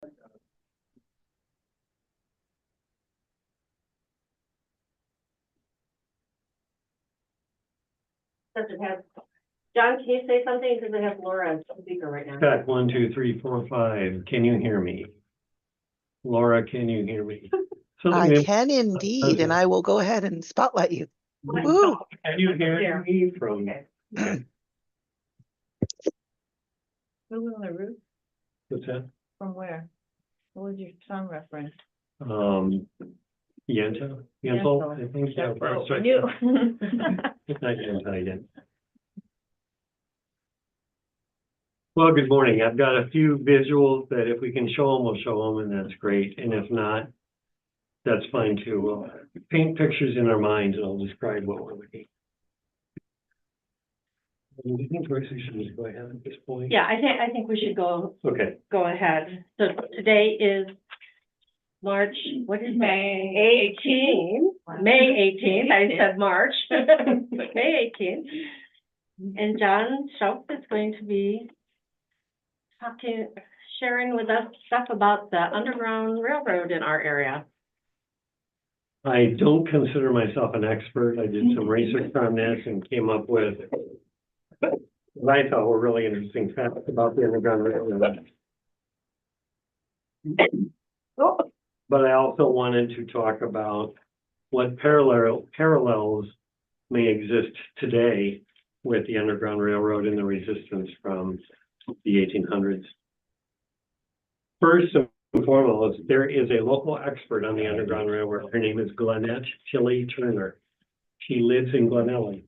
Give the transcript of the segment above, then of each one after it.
Does it have, John, can you say something? Because I have Laura on speaker right now. Check 1, 2, 3, 4, 5. Can you hear me? Laura, can you hear me? I can indeed, and I will go ahead and spotlight you. Woo. Can you hear me from? Who on the roof? What's that? From where? What was your song reference? Yenta? Yentl, I think so. Oh, Sorry. you. It's not Yenta again. Well, good morning. I've got a few visuals that if we can show them, we'll show them, and that's great. And if not, that's fine too. We'll paint pictures in our minds and I'll describe what we're looking. Do you think Joyce should just go ahead at this point? Yeah, I think we should go Okay. ahead. So today is March, what is May 18th? May 18th, I said March, May 18th. And John Schultz is going to be sharing with us stuff about the Underground Railroad in our area. I don't consider myself an expert. I did some research on this and came up with what I thought were really interesting facts about the Underground Railroad. But I also wanted to talk about what parallels may exist today with the Underground Railroad and the resistance from the 1800s. First and foremost, there is a local expert on the Underground Railroad. Her name is Glen Ellyn. She lives in Glen Ellyn.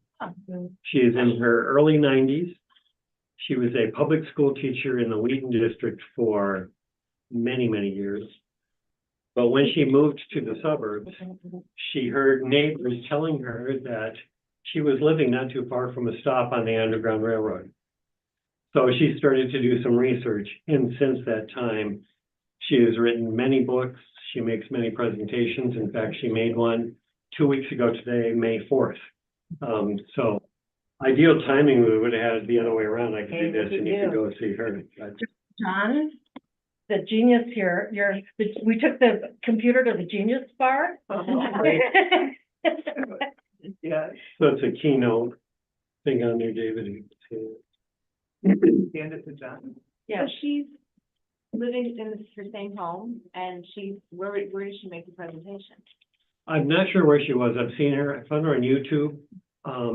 She is in her early 90s. She was a public school teacher in the Wheaton district for many, many years. But when she moved to the suburbs, she heard neighbors telling her that she was living not too far from a stop on the Underground Railroad. So she started to do some research, and since that time, she has written many books. She makes many presentations. In fact, she made one 2 weeks ago today, May 4th. So ideal timing, we would have had it the other way around. I could do this and you could go see her. John, the genius here, we took the computer to the Genius Bar. Yeah. So it's a keynote thing on there, David. Hand it to John. Yeah, She's living in her same home, and where did she make the presentation? I'm not sure where she was. I've seen her. I found her on YouTube.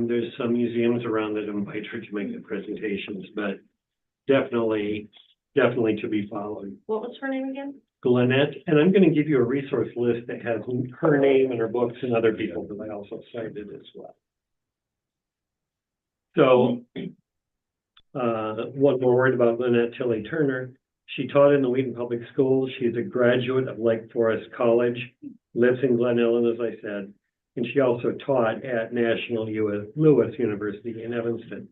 There's some museums around that invite her to make the presentations, but definitely to be followed. what was her name again? Glenette, and I'm going to give you a resource list that has her name and her books and other people that I also cited as well. So, one more word about Glenette Tilley Turner. She taught in the Wheaton Public Schools. She's a graduate of Lake Forest College, lives in Glen Ellyn, as I said, and she also taught at National Lewis University in Evanston.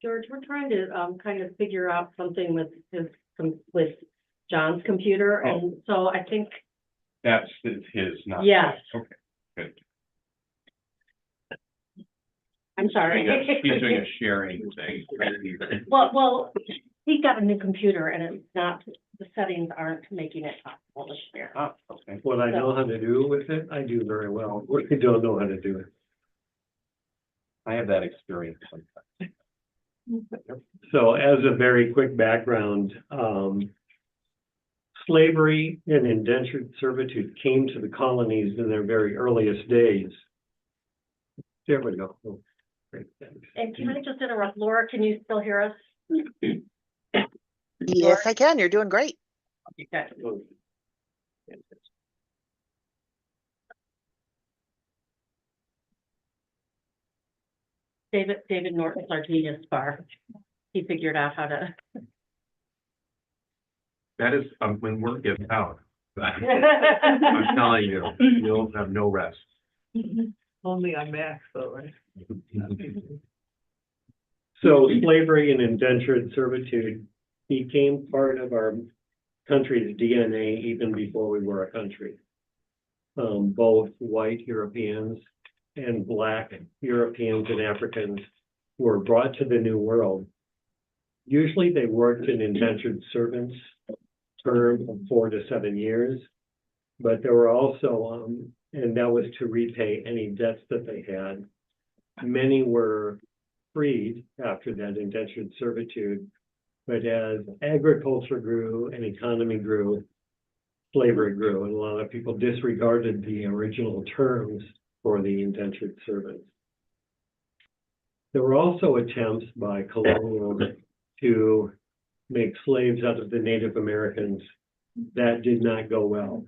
George, we're trying to kind of figure out something with John's computer, and so I think That's his, not. Yes. Okay, good. I'm sorry. He's doing a sharing thing. Well, he got a new computer, and it's not, the settings aren't making it possible to share. Ah, okay. What I know how to do with it, I do very well. What I don't know how to do it. I have that experience sometimes. So as a very quick background, slavery and indentured servitude came to the colonies in their very earliest days. There we go. Oh, great, thanks. And can I just interrupt, Laura, can you still hear us? Yes, I can. You're doing great. Okay. David Norton's our Genius Bar. He figured out how to. That is, when word gets out, I'm telling you, you'll have no rest. Only on Max, though, right? So slavery and indentured servitude became part of our country's DNA even before we were a country. Both white Europeans and Black Europeans and Africans were brought to the New World. Usually they worked in indentured servants term of 4 to 7 years. But there were also, and that was to repay any debts that they had. Many were freed after that indentured servitude. But as agriculture grew and economy grew, slavery grew, and a lot of people disregarded the original terms for the indentured servants. There were also attempts by colonials to make slaves out of the Native Americans. That did not go well.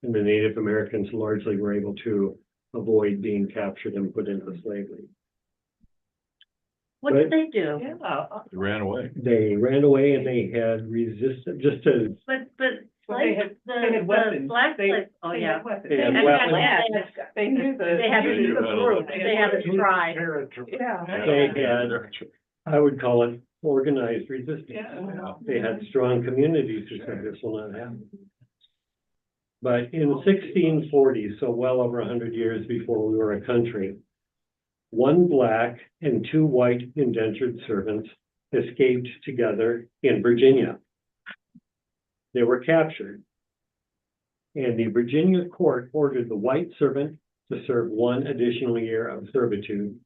And the Native Americans largely were able to avoid being captured and put into slavery. What did they do? They ran away. They ran away and they had resisted, just to, But Well, they slaves, had the weapons. black They- slaves, oh, They yeah. had weapons. They had And weapons. they knew the. They had They knew the how to group. live. They had a tribe. Yeah. they had, I would call it organized resistance. Yeah. They had strong communities who said this will not happen. But in 1640, so well over 100 years before we were a country, one black and two white indentured servants escaped together in Virginia. They were captured. And the Virginia court ordered the white servant to serve 1 additional year of servitude.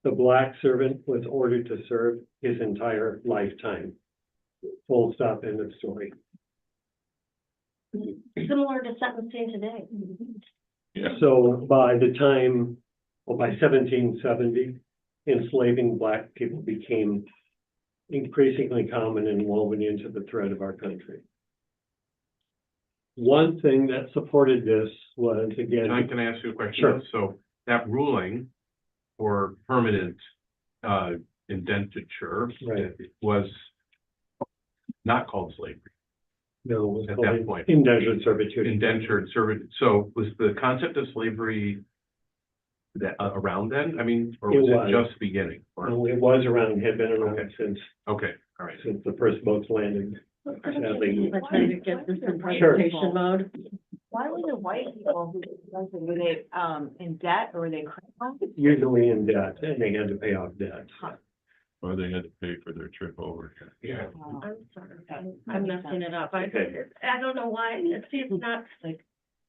The black servant was ordered to serve his entire lifetime. Full stop, end of story. Similar to sentencing today. So by the time, well, by 1770, enslaving black people became increasingly common and woven into the thread of our country. One thing that supported this was, again, John, can I ask you a question? Sure. So that ruling for permanent indenture Right. was not called slavery, no, it was at called that point. indentured servitude. indentured servitude. So was the concept of slavery that around then? I mean, or It was was. it just beginning? Or, No, it was around, had been around Okay. since okay, all right. the first boats landed. Sadly. Let's try to get this in Sure. presentation mode. Why were the white people were they, in debt or were they criminals? Usually in debt, and they had to pay off debt. Or they had to pay for their trip over. Yeah. I'm sorry, I'm messing it up. I don't know why. See, it's not like,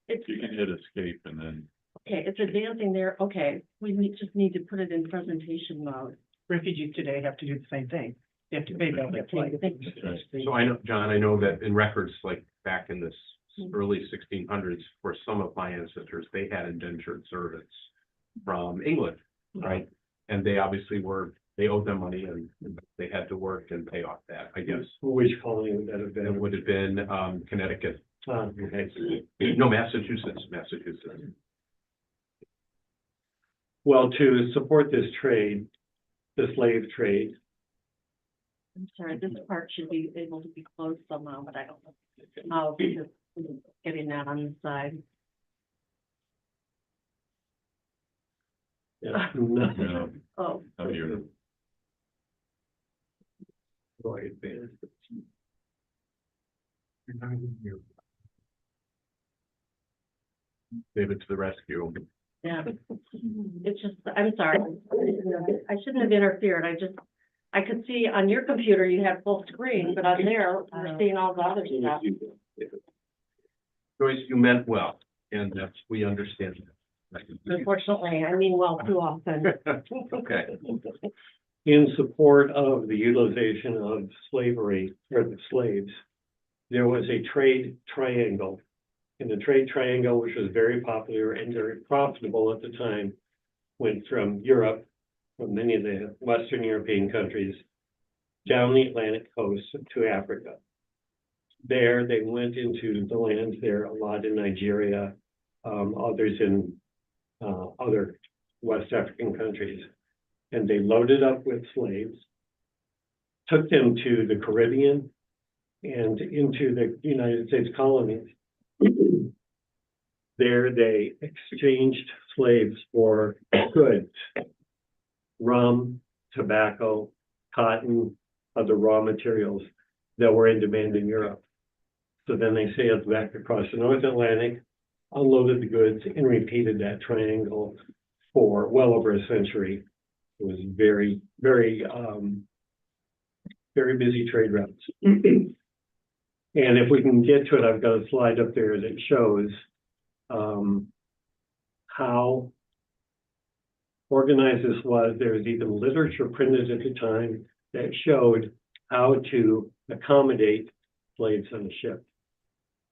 it's, You can hit escape and then. okay, it's advancing there. Okay, just need to put it in presentation mode. Refugees today have to do the same thing. They have to pay back their flight. So I know, John, I know that in records like back in this early 1600s, for some of my ancestors, they had indentured servants from England, right? And they obviously they owed them money and they had to work and pay off that, I guess. Which colony would that have been? It would have been Connecticut. Okay. No, Massachusetts. Well, to support this trade, the slave trade, I'm sorry, this part should be able to be closed somehow, but I don't know how, because I'm getting that on the side. yeah, Oh, very advanced. David to the rescue. yeah. It's just, I'm sorry. I shouldn't have interfered. I could see on your computer you have full screen, but on there, we're seeing all the other stuff. Joyce, you meant well, and we understand that. Unfortunately, I mean, well, too often. Okay. In support of the utilization of slavery or the slaves, there was a trade triangle. And the trade triangle, which was very popular and very profitable at the time, went from Europe, from many of the Western European countries, down the Atlantic coast to Africa. There, they went into the lands there, a lot in Nigeria, others in other West African countries. And they loaded up with slaves, took them to the Caribbean and into the United States colonies. There, they exchanged slaves for goods, rum, tobacco, cotton, other raw materials that were in demand in Europe. So then they sailed back across the North Atlantic, unloaded the goods, and repeated that triangle for well over a century. It was very, very, very busy trade routes. And if we can get to it, I've got a slide up there that shows how organized this was. There was even literature printed at the time that showed how to accommodate slaves on the ship.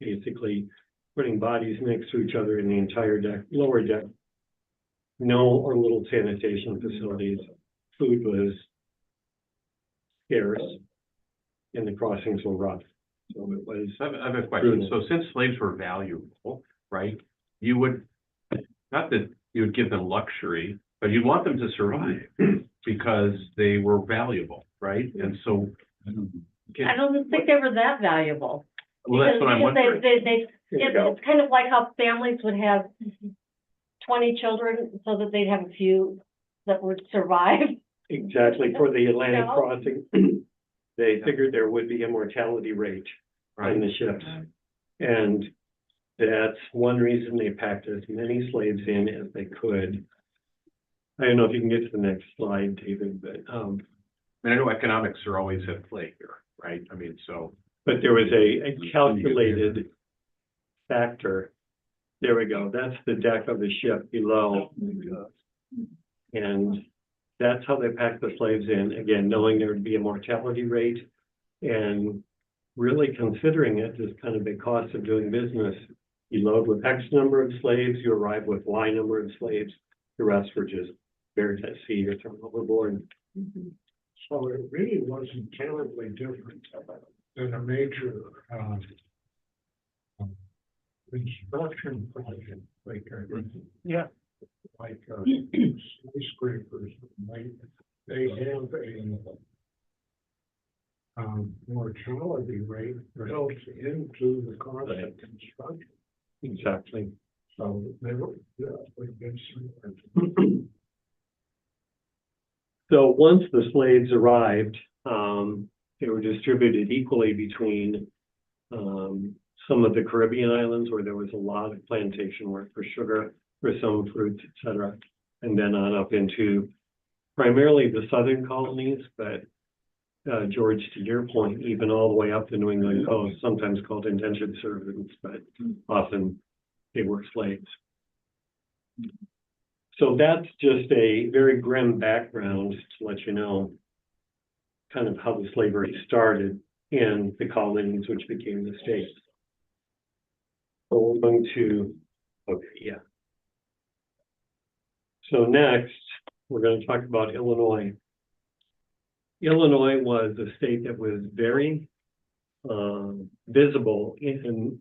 Basically, putting bodies next to each other in the entire deck, lower deck. No or little sanitation facilities. Food was scarce, and the crossings were rough. So it was. I have a question. So since slaves were valuable, right, you would, not that you would give them luxury, but you'd want them to survive because they were valuable, right? And so. I don't think they were that valuable. Well, that's what I'm Because wondering. it's kind of like how families would have 20 children so that they'd have a few that would survive. Exactly, for the Atlantic No. crossing, they figured there would be a mortality rate on the ships. And that's one reason they packed as many slaves in as they could. I don't know if you can get to the next slide, David, but, I know economics are always at play here, right? I mean, so. but there was a calculated factor. There we go, that's the deck of the ship below. And that's how they packed the slaves in, again, knowing there would be a mortality rate and really considering it as kind of the cost of doing business. You load with X number of slaves, you arrive with Y number of slaves, the rest were just buried at sea or thrown overboard. So it really wasn't terribly different than a major construction project, Yeah. like skyscrapers. They have a mortality rate built into the cost of construction. Exactly. So they were, yeah, So once the slaves arrived, they were distributed equally between some of the Caribbean islands where there was a lot of plantation work for sugar, for some fruits, et cetera, and then on up into primarily the southern colonies, but George, to your point, even all the way up the New England coast, sometimes called indentured servants, but often they were slaves. So that's just a very grim background to let you know kind of how the slavery started in the colonies, which became the states. So we're going to, okay, yeah. So next, we're going to talk about Illinois. Illinois was a state that was very visible in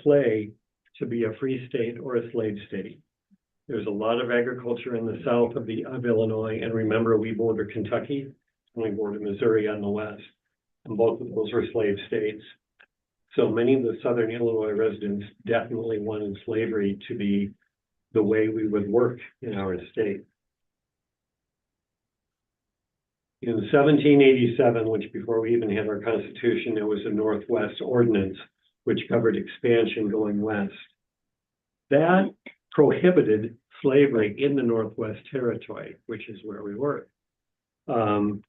play to be a free state or a slave state. There's a lot of agriculture in the south of Illinois, and remember, we border Kentucky, and we border Missouri on the west, and both of those were slave states. So many of the southern Illinois residents definitely wanted slavery to be the way we would work in our state. In 1787, which before we even had our Constitution, there was a Northwest Ordinance, which covered expansion going west. That prohibited slavery in the Northwest Territory, which is where we were. So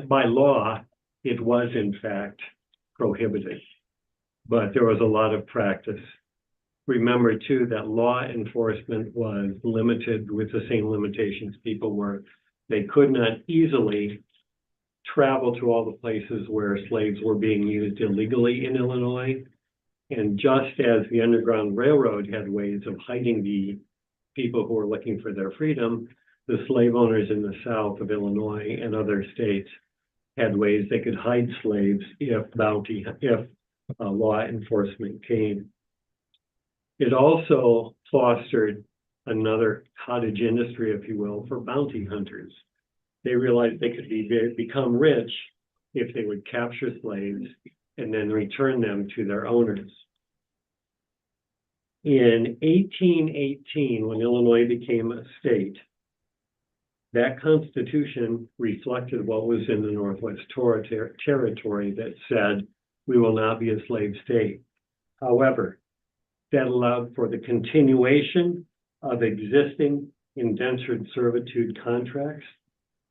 by law, it was in fact prohibited, but there was a lot of practice. Remember too, that law enforcement was limited with the same limitations people were. They could not easily travel to all the places where slaves were being used illegally in Illinois. And just as the Underground Railroad had ways of hiding the people who were looking for their freedom, the slave owners in the south of Illinois and other states had ways they could hide slaves if law enforcement came. It also fostered another cottage industry, if you will, for bounty hunters. They realized they could become rich if they would capture slaves and then return them to their owners. In 1818, when Illinois became a state, that Constitution reflected what was in the Northwest Territory that said, we will not be a slave state. However, that allowed for the continuation of existing indentured servitude contracts,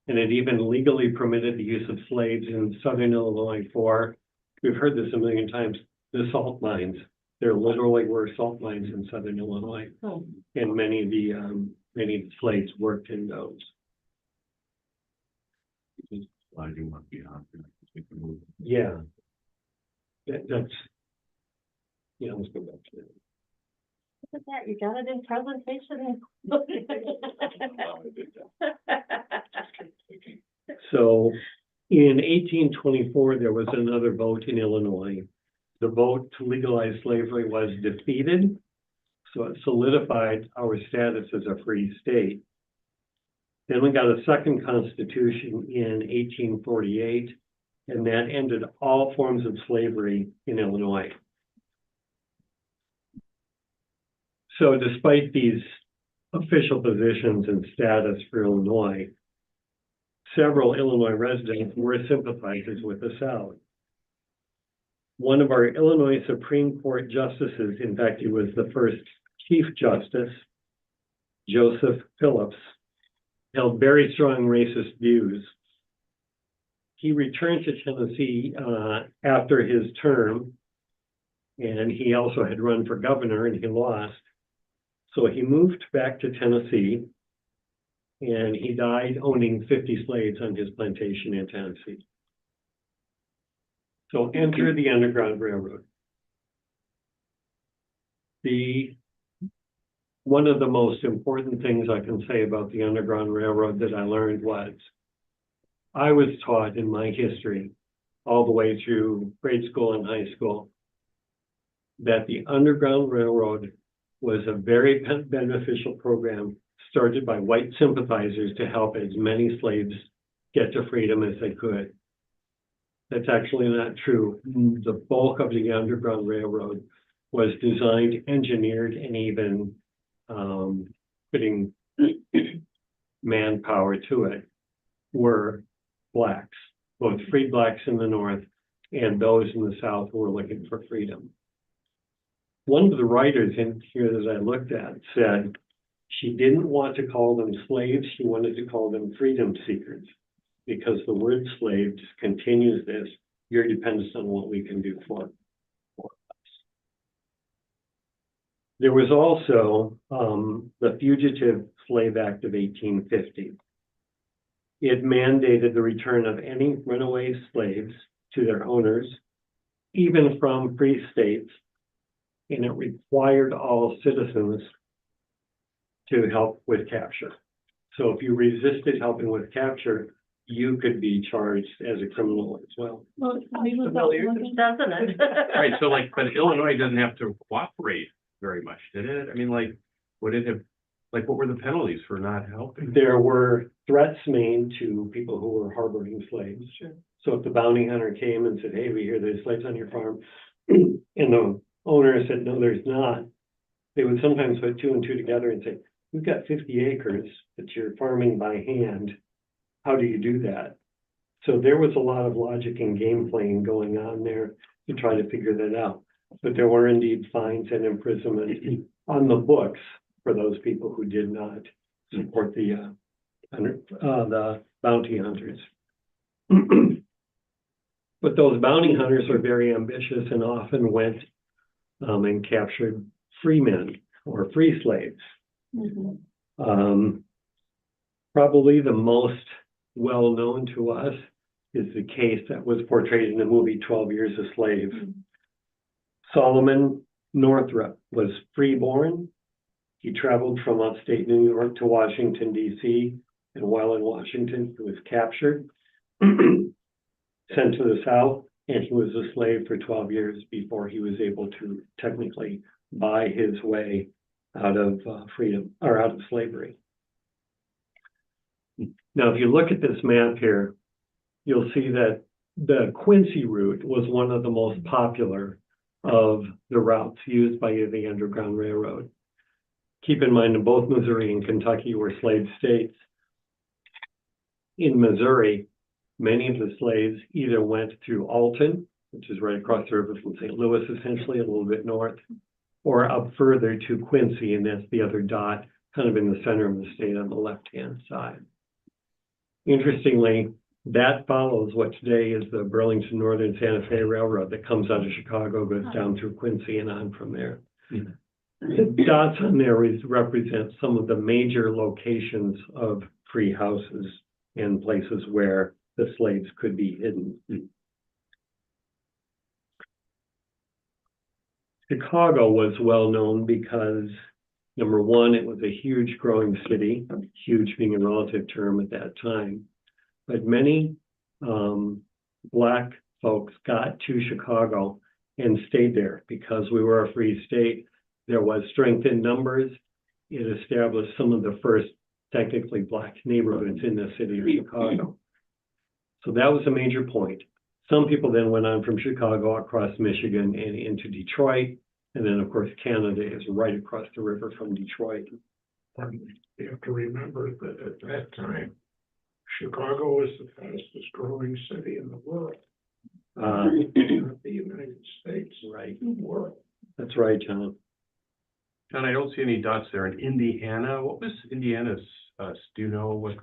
and it even legally permitted the use of slaves in southern Illinois for we've heard this a million times, the salt mines. There literally were salt mines in southern Illinois, Oh. and many of the slaves worked in those. Sliding one beyond. We can move. Yeah. That's, yeah, let's go back to that. Look at that, you got it in presentation. So in 1824, there was another vote in Illinois. The vote to legalize slavery was defeated, so it solidified our status as a free state. Then we got a second constitution in 1848, and that ended all forms of slavery in Illinois. So despite these official positions and status for Illinois, several Illinois residents were sympathizers with the South. One of our Illinois Supreme Court justices, in fact, he was the first Chief Justice, Joseph Phillips, held very strong racist views. He returned to Tennessee after his term, and he also had run for governor and he lost. So he moved back to Tennessee, and he died owning 50 slaves on his plantation in Tennessee. So enter the Underground Railroad. One of the most important things I can say about the Underground Railroad that I learned was, I was taught in my history, all the way through grade school and high school, that the Underground Railroad was a very beneficial program started by white sympathizers to help as many slaves get to freedom as they could. That's actually not true. The bulk of the Underground Railroad was designed, engineered, and even putting manpower to it were blacks, both freed blacks in the North and those in the South who were looking for freedom. One of the writers in here that I looked at said she didn't want to call them slaves, she wanted to call them freedom seekers, because the word slave just continues this, you're dependent on what we can do for us. There was also the Fugitive Slave Act of 1850. It mandated the return of any runaway slaves to their owners, even from free states, and it required all citizens to help with capture. So if you resisted helping with capture, you could be charged as a criminal as well. Well, Familiar. doesn't it? Right, so like, but Illinois doesn't have to cooperate very much, did it? I mean, like, would it have, like, what were the penalties for not helping? There were threats made to people who were harboring slaves. Sure. So if the bounty hunter came and said, hey, we hear there's slaves on your farm, and the owner said, no, there's not, they would sometimes put two and two together and say, we've got 50 acres that you're farming by hand. How do you do that? So there was a lot of logic and game playing going on there to try to figure that out. But there were indeed fines and imprisonment on the books for those people who did not support the bounty hunters. But those bounty hunters are very ambitious and often went and captured free men or free slaves. Probably the most well known to us is the case that was portrayed in the movie 12 Years a Slave. Solomon Northrop was freeborn. He traveled from upstate New York to Washington, D.C., and while in Washington, he was captured, sent to the South, and he was a slave for 12 years before he was able to technically buy his way out of freedom, or out of slavery. Now, if you look at this map here, you'll see that the Quincy route was one of the most popular of the routes used by the Underground Railroad. Keep in mind that both Missouri and Kentucky were slave states. In Missouri, many of the slaves either went through Alton, which is right across the river from St. Louis, essentially a little bit north, or up further to Quincy, and that's the other dot, kind of in the center of the state on the left-hand side. Interestingly, That follows what today is the Burlington Northern Santa Fe Railroad that comes out of Chicago, goes down through Quincy and on from there. The dots on there represent some of the major locations of free houses and places where the slaves could be hidden. Chicago was well known because, number one, it was a huge growing city, huge being a relative term at that time. But many Black folks got to Chicago and stayed there because we were a free state. There was strength in numbers. It established some of the first technically Black neighborhoods in the city of Chicago. So that was a major point. Some people then went on from Chicago across Michigan and into Detroit. And then, of course, Canada is right across the river from Detroit. You have to remember that at that time, Chicago was the fastest growing city in the world. Not the United States. Right. The world. That's right, John. John, I don't see any dots there. In Indiana, what was Indiana's, do you know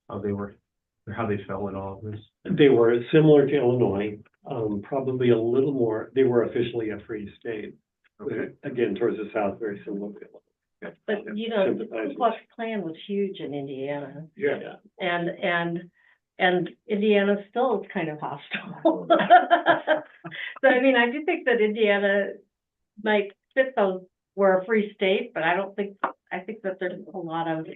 how they fell in all of this? They were similar to Illinois, probably a little more. They were officially a free state. Okay. Again, towards the south, very similar to Illinois. But, you know, the Sympathizers. Ku Klux Klan was huge in Indiana, Yeah. and Indiana still is kind of hostile. So, I mean, I do think that Indiana might fit those, we're a free state, but I think that there's a lot of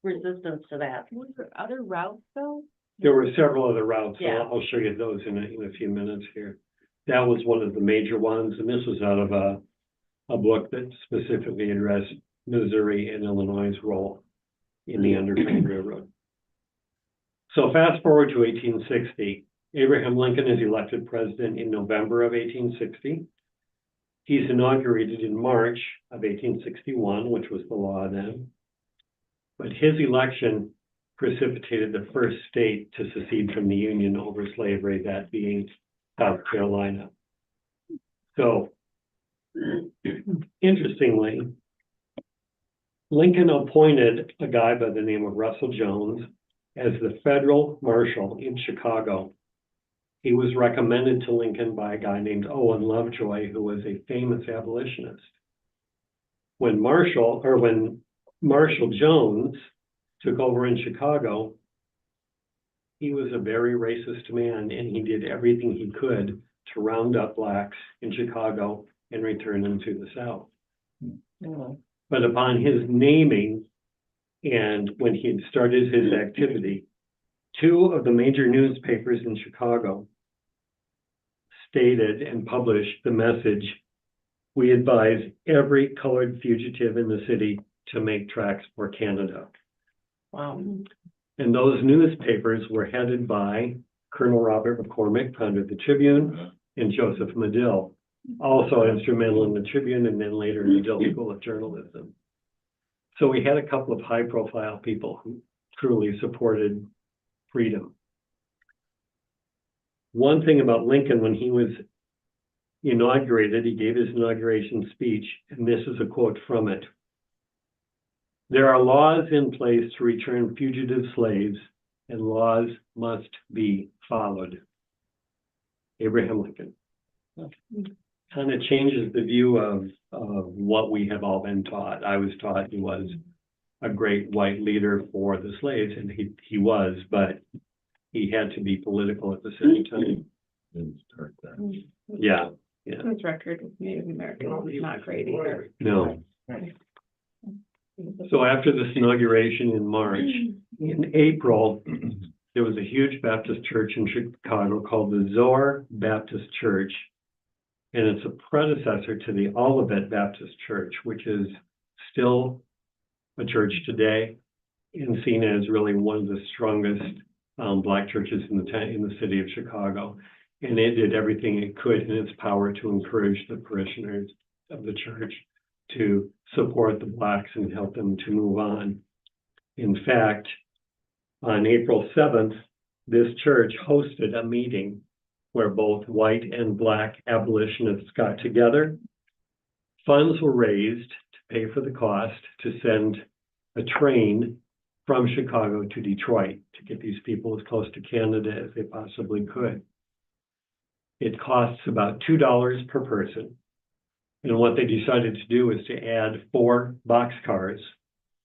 resistance to that. Were there other routes though? There were several other routes. So Yeah. I'll show you those in a few minutes here. That was one of the major ones, and this was out of a book that specifically addressed Missouri and Illinois' role in the Underground Railroad. So fast forward to 1860, Abraham Lincoln is elected president in November of 1860. He's inaugurated in March of 1861, which was the law then. But his election precipitated the first state to secede from the Union over slavery, that being South Carolina. So, interestingly, Lincoln appointed a guy by the name of Russell Jones as the federal marshal in Chicago. He was recommended to Lincoln by a guy named Owen Lovejoy, who was a famous abolitionist. When Marshal Jones took over in Chicago, he was a very racist man, and he did everything he could to round up Blacks in Chicago and return them to the South. But upon his naming, and when he had started his activity, two of the major newspapers in Chicago stated and published the message, "We advise every colored fugitive in the city to make tracks for Canada." Wow. And those newspapers were headed by Colonel Robert McCormick, founder of the Tribune, and Joseph Medill, also instrumental in the Tribune and then later in the Medill School of Journalism. So we had a couple of high-profile people who truly supported freedom. One thing about Lincoln, when he was inaugurated, he gave his inauguration speech, and this is a quote from it. "There are laws in place to return fugitive slaves, and laws must be followed." Abraham Lincoln. Kind of changes the view of what we have all been taught. I was taught he was a great white leader for the slaves, and he was, but he had to be political at the same time. Yeah. His record with Native Americans is not great either. No. So after this inauguration in March, in April, there was a huge Baptist church in Chicago called the Zoar Baptist Church. And it's a predecessor to the Olivet Baptist Church, which is still a church today and seen as really one of the strongest Black churches in the city of Chicago. And it did everything it could in its power to encourage the parishioners of the church to support the Blacks and help them to move on. In fact, on April 7th, this church hosted a meeting where both white and Black abolitionists got together. Funds were raised to pay for the cost to send a train from Chicago to Detroit to get these people as close to Canada as they possibly could. It costs about $2 per person. And what they decided to do is to add 4 boxcars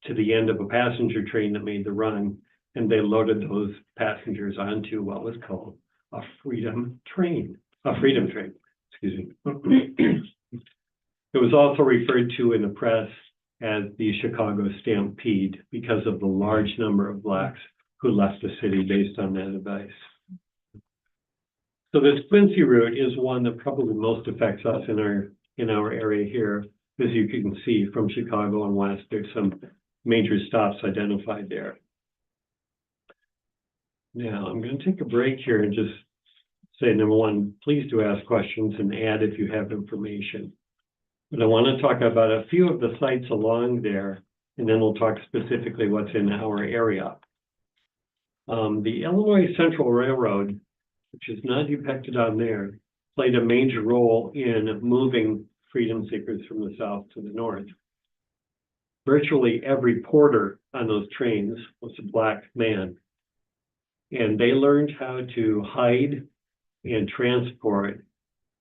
to the end of a passenger train that made the run. And they loaded those passengers onto what was called a freedom train, excuse me. It was also referred to in the press as the Chicago Stampede because of the large number of blacks who left the city based on that advice. So this Quincy route is one that probably most affects us in our area here. As you can see from Chicago and west, there's some major stops identified there. Now, I'm going to take a break here and just say, number one, please do ask questions and add if you have information. But I want to talk about a few of the sites along there, and then we'll talk specifically what's in our area. The Illinois Central Railroad, which is not depicted on there, played a major role in moving freedom seekers from the south to the north. Virtually every porter on those trains was a black man, and they learned how to hide and transport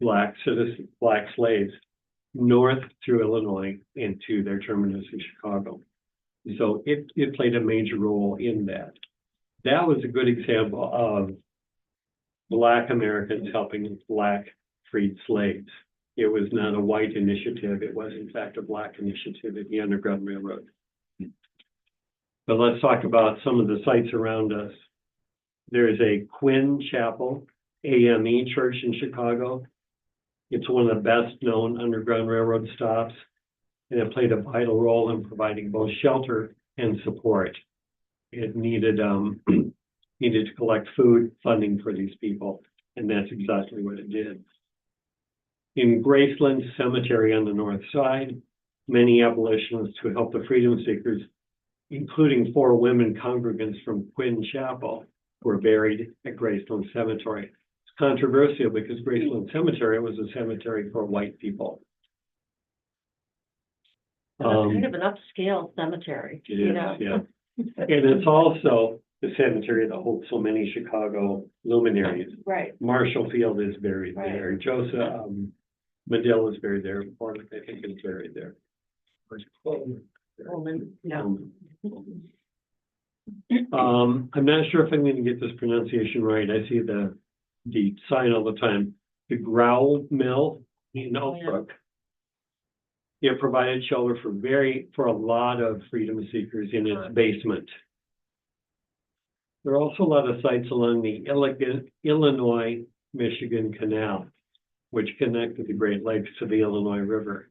black citizens, black slaves, north through Illinois into their terminus in Chicago. So it played a major role in that. That was a good example of Black Americans helping Black freed slaves. It was not a white initiative. It was, in fact, a Black initiative at the Underground Railroad. But let's talk about some of the sites around us. There is a Quinn Chapel AME church in Chicago. It's one of the best known Underground Railroad stops, and it played a vital role in providing both shelter and support. It needed needed to collect food funding for these people, and that's exactly what it did. In Graceland Cemetery on the north side, many abolitionists who helped the freedom seekers, including 4 women congregants from Quinn Chapel, were buried at Graceland Cemetery. It's controversial because Graceland Cemetery was a cemetery for white people. That's kind of an upscale cemetery, It you is, know? yeah. And it's also the cemetery that holds so many Chicago luminaries. Right. Marshall Field is buried Right. there. Joseph Medill is buried there. Bartlett, I think, is buried there. Woman, no. I'm not sure if I'm going to get this pronunciation right. I see the sign all the time. The Growl Mill in Oak Brook. It provided shelter for a lot of freedom seekers in its basement. There are also a lot of sites along the Illinois-Michigan Canal, which connected the Great Lakes to the Illinois River.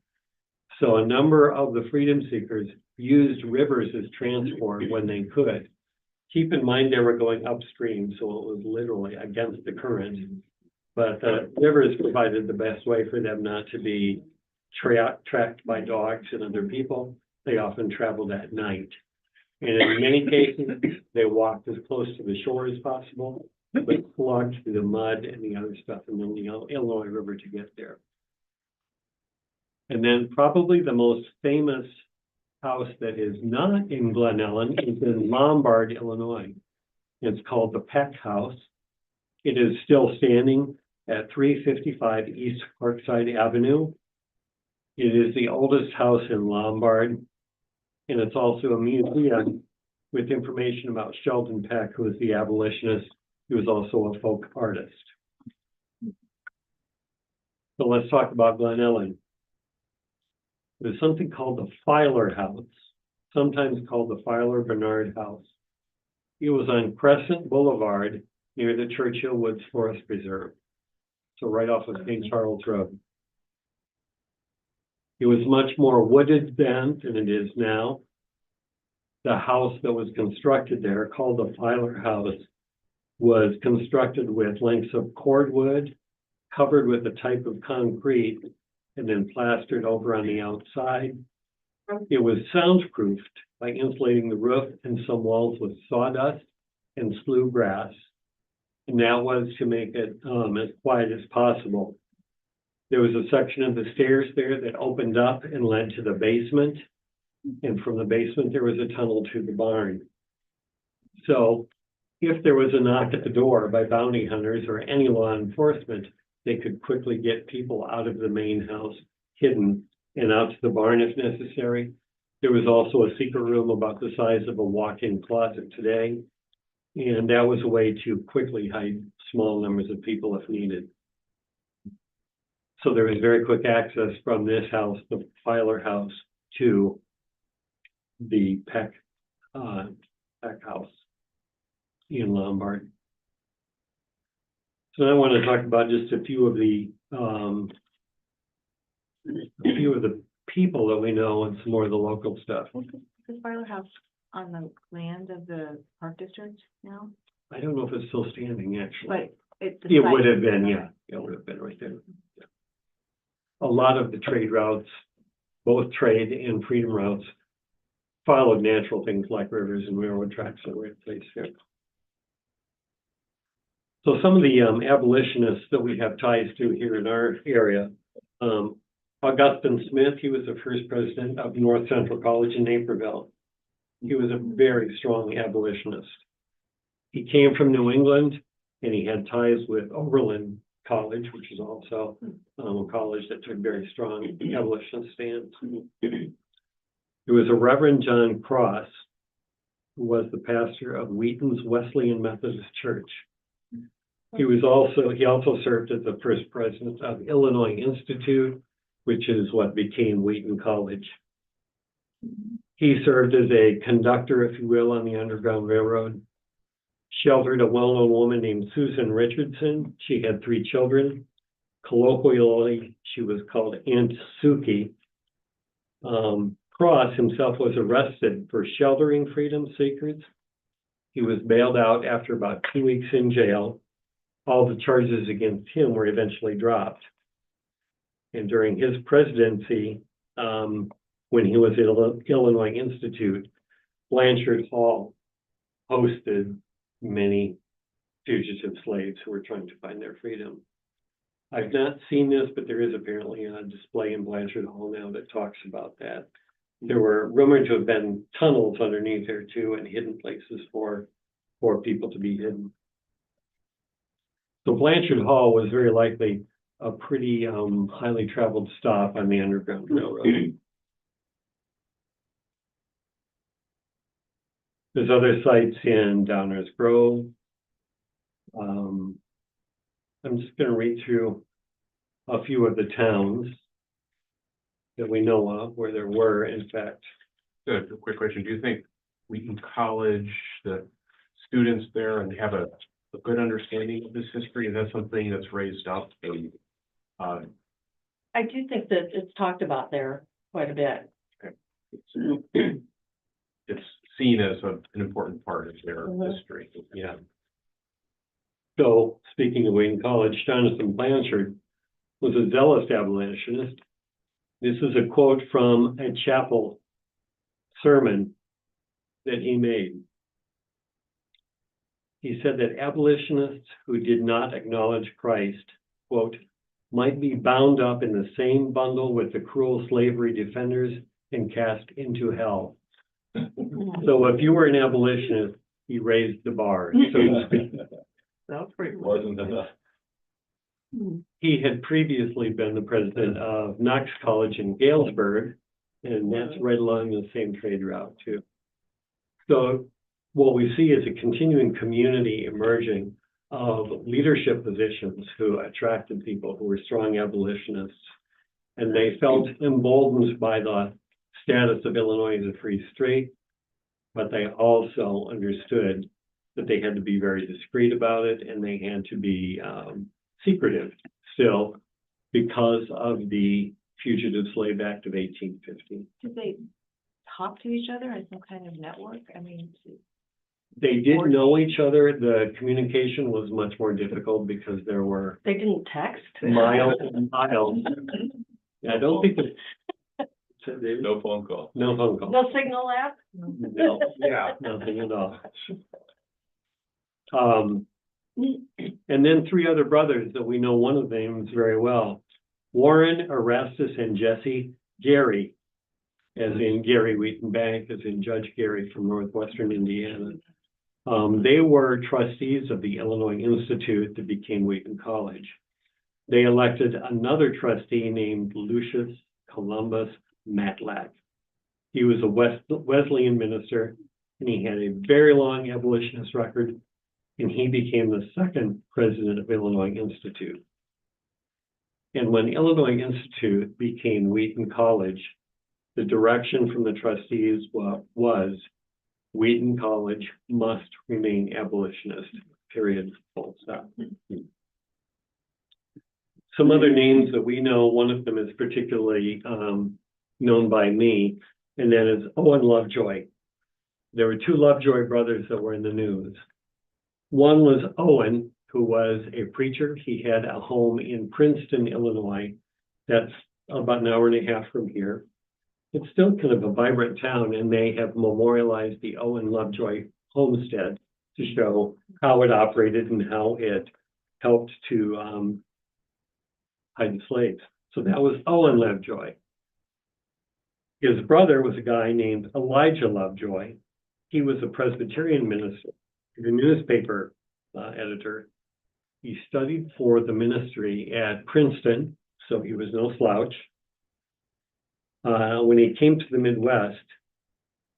So a number of the freedom seekers used rivers as transport when they could. Keep in mind they were going upstream, so it was literally against the current. But the rivers provided the best way for them not to be tracked by dogs and other people. They often traveled at night. And in many cases, they walked as close to the shore as possible, but slogged through the mud and the other stuff in the Illinois River to get there. And then probably the most famous house that is not in Glen Ellyn is in Lombard, Illinois. It's called the Peck House. It is still standing at 355 East Parkside Avenue. It is the oldest house in Lombard, and it's also a museum with information about Sheldon Peck, who was the abolitionist. He was also a folk artist. So let's talk about Glen Ellyn. There's something called the Filer House, sometimes called the Filer Bernard House. It was on Crescent Boulevard near the Churchill Woods Forest Preserve, so right off of St. Charles Road. It was much more wooded then than it is now. The house that was constructed there, called the Filer House, was constructed with lengths of cordwood, covered with a type of concrete, and then plastered over on the outside. It was soundproofed by insulating the roof and some walls with sawdust and slough grass. And that was to make it as quiet as possible. There was a section of the stairs there that opened up and led to the basement. And from the basement, there was a tunnel to the barn. So if there was a knock at the door by bounty hunters or any law enforcement, they could quickly get people out of the main house, hidden, and out to the barn if necessary. There was also a secret room about the size of a walk-in closet today. And that was a way to quickly hide small numbers of people if needed. So there was very quick access from this house, the Filer house, to the Peck house in Lombard. So I want to talk about just a few of the people that we know and some more of the local stuff. Is the Filer House on the land of the Park District now? I don't know if it's still standing, actually. But it. It would have been, yeah, it would have been right there. Yeah. A lot of the trade routes, both trade and freedom routes, followed natural things like rivers and railroad tracks that were in place here. So some of the abolitionists that we have ties to here in our area, Augustine Smith, he was the first president of North Central College in Naperville. He was a very strong abolitionist. He came from New England and he had ties with Oberlin College, which is also a college that took very strong abolitionist stands. There was a Reverend John Cross, who was the pastor of Wheaton's Wesleyan Methodist Church. He also served as the first president of Illinois Institute, which is what became Wheaton College. He served as a conductor, if you will, on the Underground Railroad, sheltered a well-known woman named Susan Richardson. She had 3 children. Colloquially, she was called Aunt Suki. Cross himself was arrested for sheltering freedom seekers. He was bailed out after about 2 weeks in jail. All the charges against him were eventually dropped. And during his presidency, when he was at Illinois Institute, Blanchard Hall hosted many fugitive slaves who were trying to find their freedom. I've not seen this, but there is apparently a display in Blanchard Hall now that talks about that. There were rumored to have been tunnels underneath there too, and hidden places for people to be hidden. So Blanchard Hall was very likely a pretty highly traveled stop on the Underground Railroad. There's other sites in Downers Grove. I'm just going to read through a few of the towns that we know of where there were, in fact. A quick question. Do you think Wheaton College, the students there, and have a good understanding of this history? Is that something that's raised up? I do think that it's talked about there quite a bit. It's seen as an important part of their history. Yeah. So, speaking of Wheaton College, Jonathan Blanchard was a zealous abolitionist. This is a quote from a chapel sermon that he made. He said that abolitionists who did not acknowledge Christ, quote, might be bound up in the same bundle with the cruel slavery defenders and cast into hell. So if you were an abolitionist, he raised the bar, so to speak. That's pretty. Wasn't enough. He had previously been the president of Knox College in Galesburg, and that's right along the same trade route too. So what we see is a continuing community emerging of leadership positions who attracted people who were strong abolitionists, and they felt emboldened by the status of Illinois as a free state, but they also understood that they had to be very discreet about it, and they had to be secretive still because of the Fugitive Slave Act of 1850. Did they talk to each other as some kind of network? I mean, They did know each other. The communication was much more difficult because there were They didn't text? miles and miles. I don't think that. No phone call. No phone call. No signal app? No, Yeah. nothing at all. And then 3 other brothers that we know one of them very well. Warren, Erastus, and Jesse Gary, as in Gary Wheaton Bank, as in Judge Gary from Northwestern Indiana. They were trustees of the Illinois Institute that became Wheaton College. They elected another trustee named Lucius Columbus Matlack. He was a Wesleyan minister, and he had a very long abolitionist record, and he became the second president of Illinois Institute. And when Illinois Institute became Wheaton College, the direction from the trustees was Wheaton College must remain abolitionist, period, full stop. Some other names that we know, one of them is particularly known by me, and that is Owen Lovejoy. There were two Lovejoy brothers that were in the news. One was Owen, who was a preacher. He had a home in Princeton, Illinois. That's about an hour and a half from here. It's still kind of a vibrant town, and they have memorialized the Owen Lovejoy homestead to show how it operated and how it helped to hide the slaves. So that was Owen Lovejoy. His brother was a guy named Elijah Lovejoy. He was a Presbyterian minister, a newspaper editor. He studied for the ministry at Princeton, so he was no slouch. When he came to the Midwest,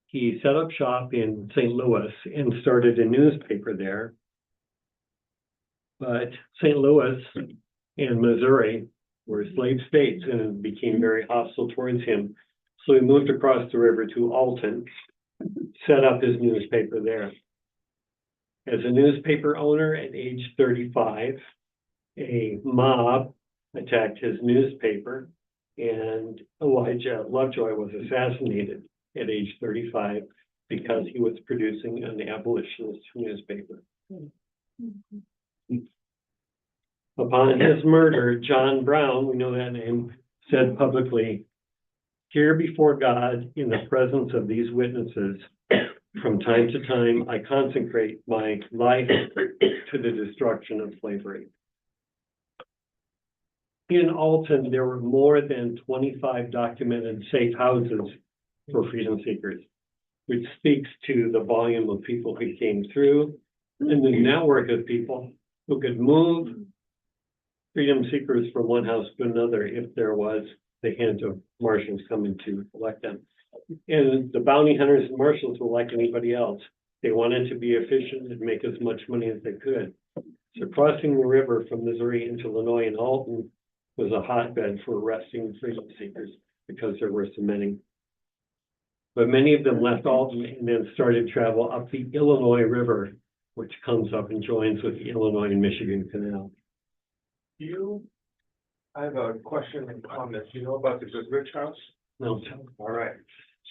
he set up shop in St. Louis and started a newspaper there. But St. Louis and Missouri were slave states, and it became very hostile towards him. So he moved across the river to Alton, set up his newspaper there. As a newspaper owner at age 35, a mob attacked his newspaper, and Elijah Lovejoy was assassinated at age 35 because he was producing an abolitionist newspaper. Upon his murder, John Brown, we know that name, said publicly, "Here before God, in the presence of these witnesses, from time to time, I consecrate my life to the destruction of slavery." In Alton, there were more than 25 documented safe houses for freedom seekers, which speaks to the volume of people who came through and the network of people who could move freedom seekers from one house to another if there was the hint of marshals coming to collect them. And the bounty hunters and marshals were like anybody else. They wanted to be efficient and make as much money as they could. So crossing the river from Missouri into Illinois and Alton was a hotbed for arresting freedom seekers because there were so many. But many of them left Alton and then started travel up the Illinois River, which comes up and joins with the Illinois and Michigan Canal. I have a question and comment. Do you know about the Goodrich House? No, All right.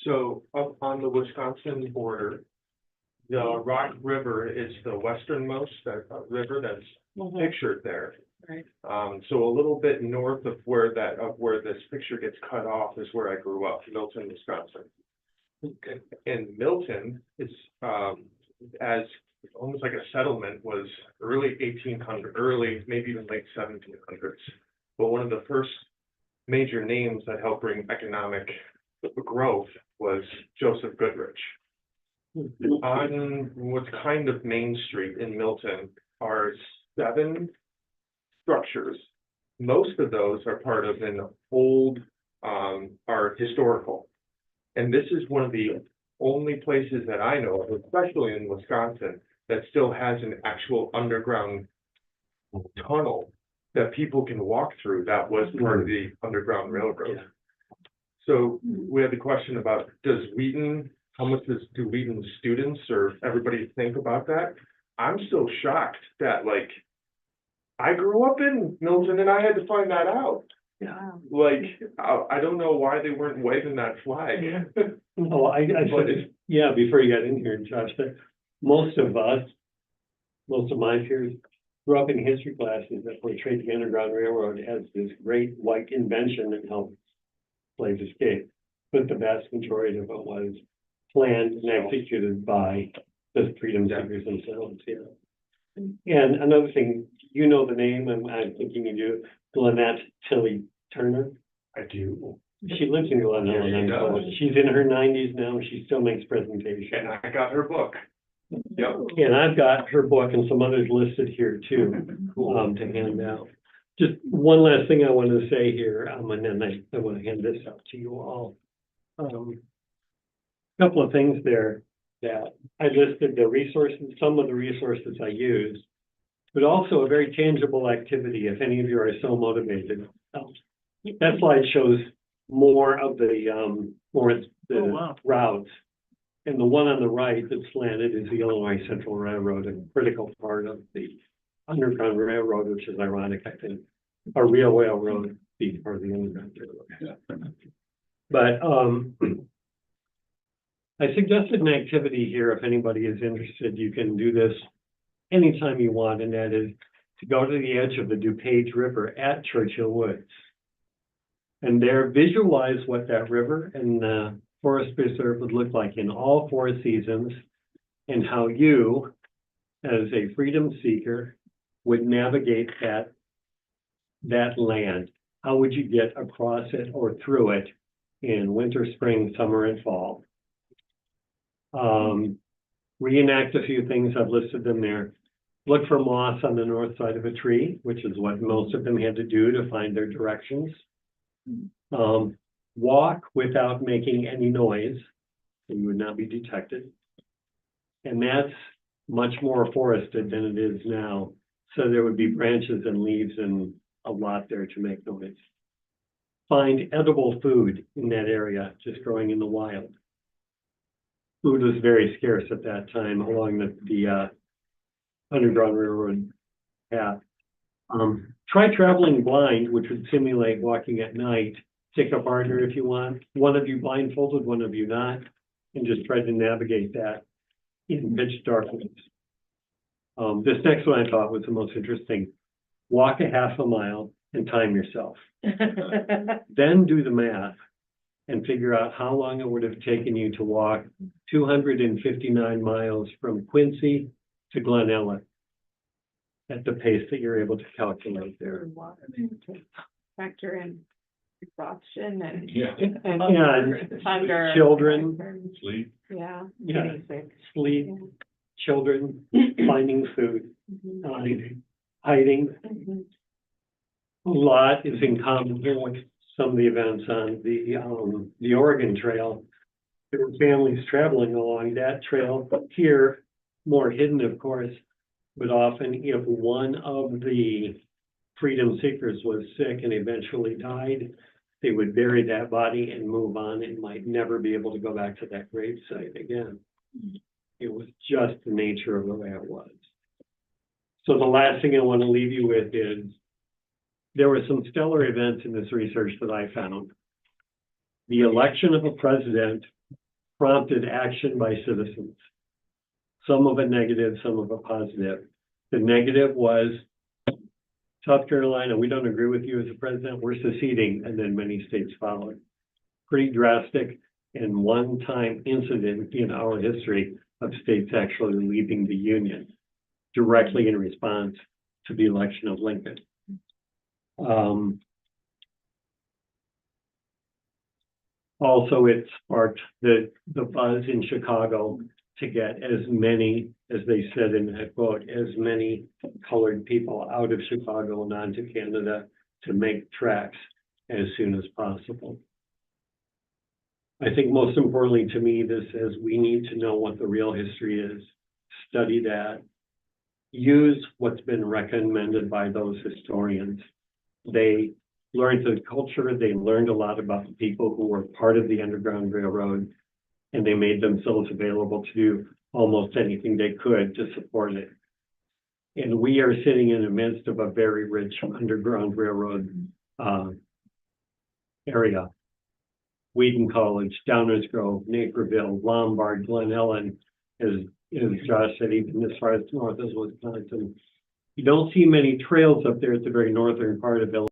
So up on the Wisconsin border, the Rock River is the westernmost river that's pictured there. Right. So a little bit north of where this picture gets cut off is where I grew up, Milton, Wisconsin. And Milton is as almost like a settlement was early 1800, early, maybe even late 1700s. But one of the first major names that helped bring economic growth was Joseph Goodrich. On what's kind of Main Street in Milton are 7 structures. Most of those are part of an old, are historical. And this is one of the only places that I know of, especially in Wisconsin, that still has an actual underground tunnel that people can walk through that was part of the Underground Railroad. Yeah. So we had the question about, does Wheaton, how much do Wheaton students or everybody think about that? I'm still shocked that, like, I grew up in Milton and I had to find that out. Yeah. Like, I don't know why they weren't waving that flag. No, I said, yeah, before you got in here, Josh, that most of my peers grew up in history classes that portrayed the Underground Railroad as this great white invention that helped slaves escape. But the vast majority of it was planned and executed by the freedom seekers themselves, yeah. And another thing, you know the name, and I'm thinking you do, Lynette Tilly Turner. I do. She lives in Glen Ellyn. Yes, she does. She's in her 90s now. She still makes presentations. And I got her book. Yep. And I've got her book and some others listed here too, to hand out. Just one last thing I want to say here, and then I want to hand this out to you all. Couple of things there that I listed, the resources, some of the resources I use, but also a very tangible activity if any of you are so motivated. That slide shows more of the wow. routes. And the one on the right that's slanted is the Illinois Central Railroad, a critical part of the Underground Railroad, which is ironic, I think, a real railroad being part of the Underground Railroad. But I suggested an activity here, if anybody is interested, you can do this anytime you want, and that is to go to the edge of the DuPage River at Churchill Woods. And there visualize what that river and the forest preserve would look like in all 4 seasons, and how you, as a freedom seeker, would navigate that land. How would you get across it or through it in winter, spring, summer, and fall? Reenact a few things, I've listed them there. Look for moss on the north side of a tree, which is what most of them had to do to find their directions. Walk without making any noise, so you would not be detected. And that's much more forested than it is now. So there would be branches and leaves and a lot there to make noise. Find edible food in that area, just growing in the wild. Food was very scarce at that time along the Underground Railroad path. Try traveling blind, which would simulate walking at night. Take a partner if you want. One of you blindfolded, one of you not, and just try to navigate that in pitch darkness. This next one I thought was the most interesting. Walk a half a mile and time yourself. Then do the math and figure out how long it would have taken you to walk 259 miles from Quincy to Glen Ellyn at the pace that you're able to calculate there. Factor in exhaustion and. And Hunger. children, Sleep. Yeah. Yeah. Getting sick. sleep, Yeah. children, finding food, hiding. Mhm. A lot is in common here with some of the events on the Oregon Trail. There were families traveling along that trail here, more hidden, of course, but often if one of the freedom seekers was sick and eventually died, they would bury that body and move on and might never be able to go back to that grave site again. It was just the nature of the way it was. So the last thing I want to leave you with is there were some stellar events in this research that I found. The election of a president prompted action by citizens. Some of it negative, some of it positive. The negative was South Carolina, we don't agree with you as a president, we're seceding, and then many states followed. Pretty drastic and one-time incident in our history of states actually leaving the Union directly in response to the election of Lincoln. Also, it sparked the buzz in Chicago to get as many, as they said in that quote, as many colored people out of Chicago and onto Canada to make tracks as soon as possible. I think most importantly to me, this says we need to know what the real history is, study that, use what's been recommended by those historians. They learned the culture, they learned a lot about the people who were part of the Underground Railroad, and they made themselves available to do almost anything they could to support it. And we are sitting in the midst of a very rich Underground Railroad area. Wheaton College, Downers Grove, Naperville, Lombard, Glen Ellyn, as Josh said, even as far as north as Wisconsin. You don't see many trails up there at the very northern part of Illinois.